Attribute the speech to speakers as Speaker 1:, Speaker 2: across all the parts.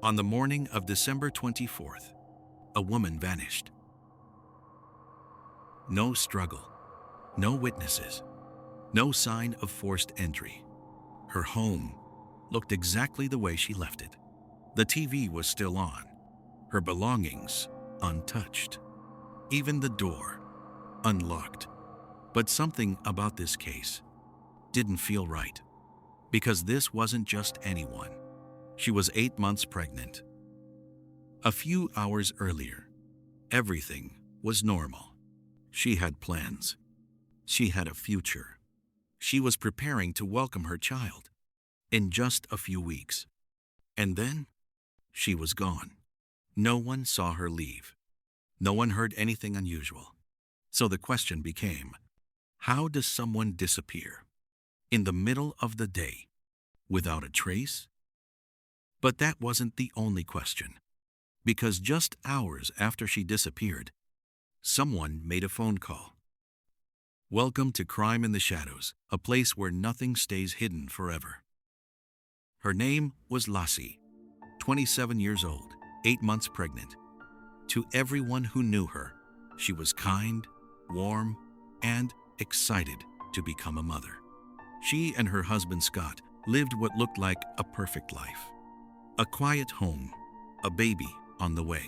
Speaker 1: On the morning of December 24th, a woman vanished. No struggle, no witnesses, no sign of forced entry. Her home looked exactly the way she left it. The TV was still on, her belongings untouched, even the door unlocked. But something about this case didn't feel right, because this wasn't just anyone. She was 8 months pregnant. A few hours earlier, everything was normal. She had plans. She had a future. She was preparing to welcome her child in just a few weeks. And then she was gone. No one saw her leave. No one heard anything unusual. So the question became, how does someone disappear in the middle of the day without a trace? But that wasn't the only question, because just hours after she disappeared, someone made a phone call. Welcome to Crime in the Shadows, a place where nothing stays hidden forever. Her name was Laci, 27 years old, 8 months pregnant. To everyone who knew her, she was kind, warm, and excited to become a mother. She and her husband Scott lived what looked like a perfect life. A quiet home, a baby on the way,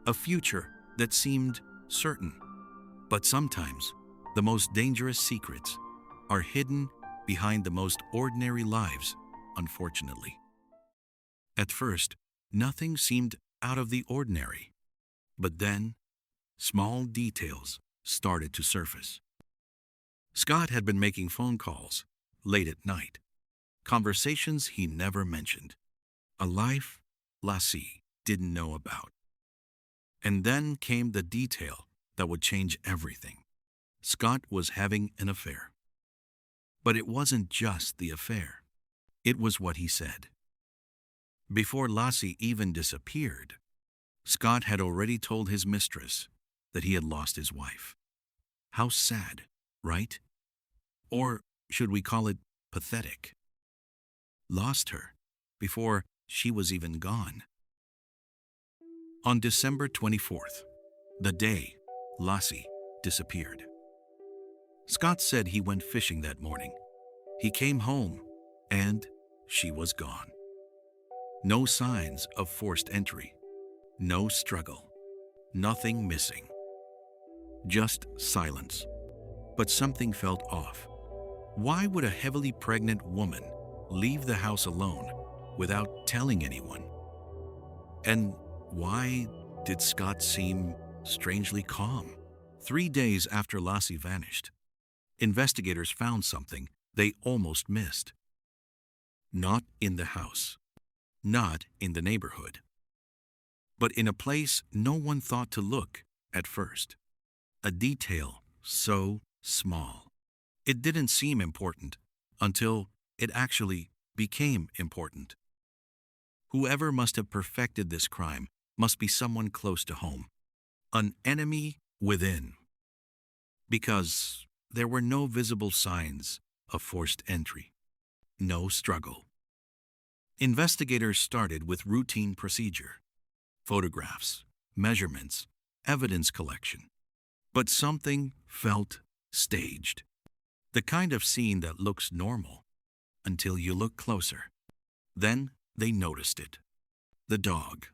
Speaker 1: a future that seemed certain. But sometimes, the most dangerous secrets are hidden behind the most ordinary lives, unfortunately. At first, nothing seemed out of the ordinary. But then, small details started to surface. Scott had been making phone calls late at night, conversations he never mentioned, a life Laci didn't know about. And then came the detail that would change everything. Scott was having an affair. But it wasn't just the affair. It was what he said. Before Laci even disappeared, Scott had already told his mistress that he had lost his wife. How sad, right? Or should we call it pathetic? Lost her before she was even gone. On December 24th, the day Laci disappeared, Scott said he went fishing that morning. He came home and she was gone. No signs of forced entry, no struggle, nothing missing. Just silence. But something felt off. Why would a heavily pregnant woman leave the house alone without telling anyone? And why did Scott seem strangely calm? 3 days after Laci vanished, investigators found something they almost missed. Not in the house, not in the neighborhood, but in a place no one thought to look at first. A detail so small. It didn't seem important until it actually became important. Whoever must have perfected this crime must be someone close to home, an enemy within, because there were no visible signs of forced entry, no struggle. Investigators started with routine procedure, photographs, measurements, evidence collection. But something felt staged. The kind of scene that looks normal until you look closer. Then they noticed it. The dog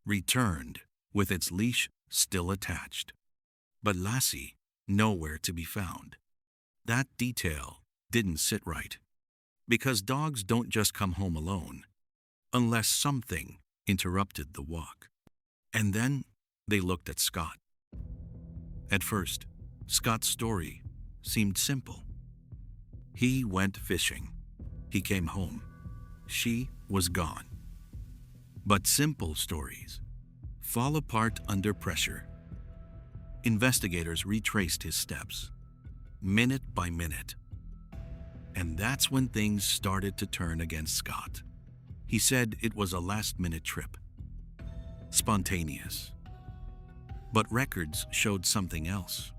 Speaker 1: returned with its leash still attached, but Laci nowhere to be found. That detail didn't sit right, because dogs don't just come home alone unless something interrupted the walk. And then they looked at Scott. At first, Scott's story seemed simple. He went fishing. He came home. She was gone. But simple stories fall apart under pressure. Investigators retraced his steps, minute by minute. And that's when things started to turn against Scott. He said it was a last-minute trip. Spontaneous. But records showed something else.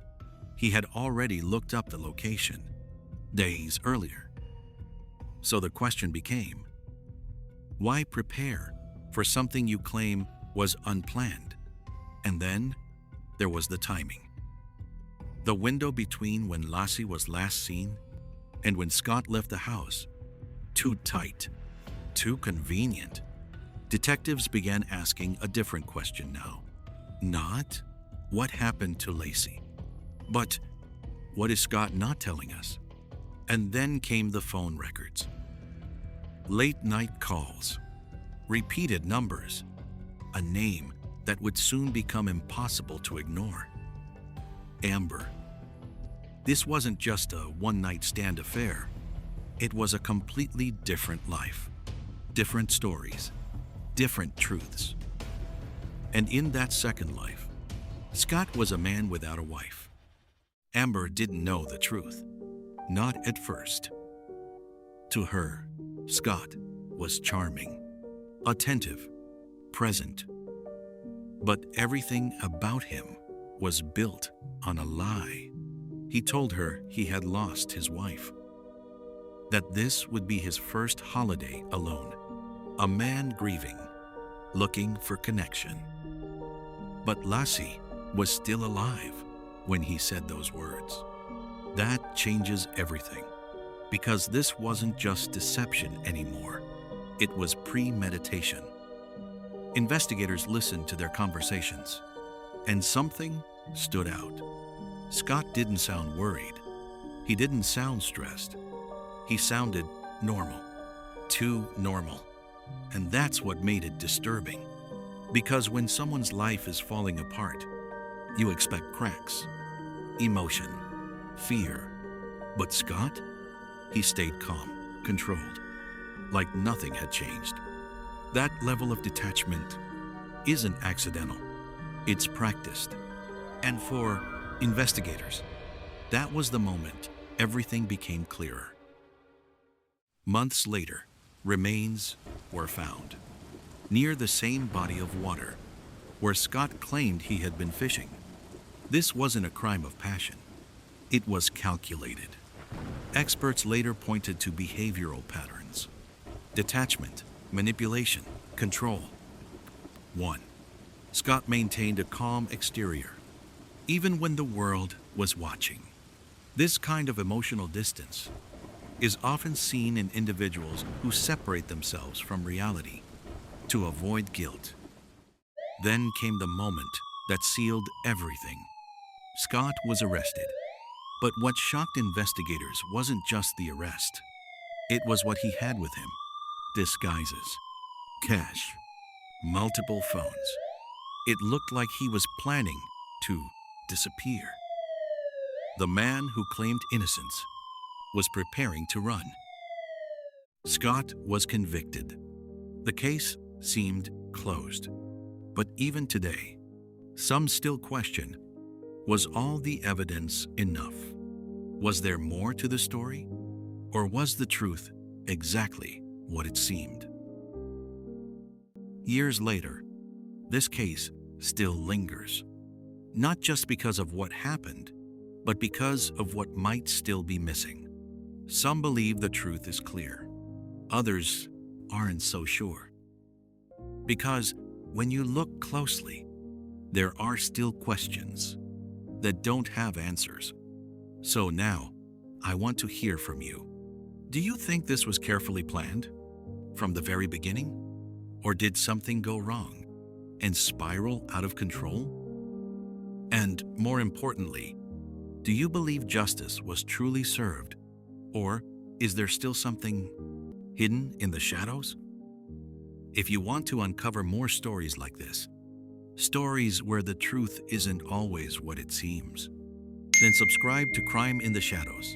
Speaker 1: He had already looked up the location days earlier. So the question became, why prepare for something you claim was unplanned. And then there was the timing. The window between when Laci was last seen and when Scott left the house. Too tight, too convenient. Detectives began asking a different question now. Not what happened to Laci, but what is Scott not telling us? And then came the phone records. Late night calls, repeated numbers, a name that would soon become impossible to ignore. Amber. This wasn't just a one-night stand affair. It was a completely different life, different stories, different truths. And in that second life, Scott was a man without a wife. Amber didn't know the truth, not at first. To her, Scott was charming, attentive, present. But everything about him was built on a lie. He told her he had lost his wife, that this would be his first holiday alone, a man grieving, looking for connection. But Laci was still alive when he said those words. That changes everything, because this wasn't just deception anymore. It was premeditation. Investigators listened to their conversations, and something stood out. Scott didn't sound worried. He didn't sound stressed. He sounded normal, too normal. And that's what made it disturbing. Because when someone's life is falling apart, you expect cracks, emotion, fear. But Scott, he stayed calm, controlled, like nothing had changed. That level of detachment isn't accidental. It's practiced. And for investigators, that was the moment everything became clearer. Months later, remains were found near the same body of water where Scott claimed he had been fishing. This wasn't a crime of passion. It was calculated. Experts later pointed to behavioral patterns: detachment, manipulation, control. 1. Scott maintained a calm exterior, even when the world was watching. This kind of emotional distance is often seen in individuals who separate themselves from reality to avoid guilt. Then came the moment that sealed everything. Scott was arrested. But what shocked investigators wasn't just the arrest. It was what he had with him: disguises, cash, multiple phones. It looked like he was planning to disappear. The man who claimed innocence was preparing to run. Scott was convicted. The case seemed closed. But even today, some still question, was all the evidence enough? Was there more to the story? Or was the truth exactly what it seemed? Years later, this case still lingers, not just because of what happened, but because of what might still be missing. Some believe the truth is clear. Others aren't so sure. Because when you look closely, there are still questions that don't have answers. So now, I want to hear from you. Do you think this was carefully planned from the very beginning? Or did something go wrong and spiral out of control? And more importantly, do you believe justice was truly served? Or is there still something hidden in the shadows? If you want to uncover more stories like this, stories where the truth isn't always what it seems, then subscribe to Crime in the Shadows.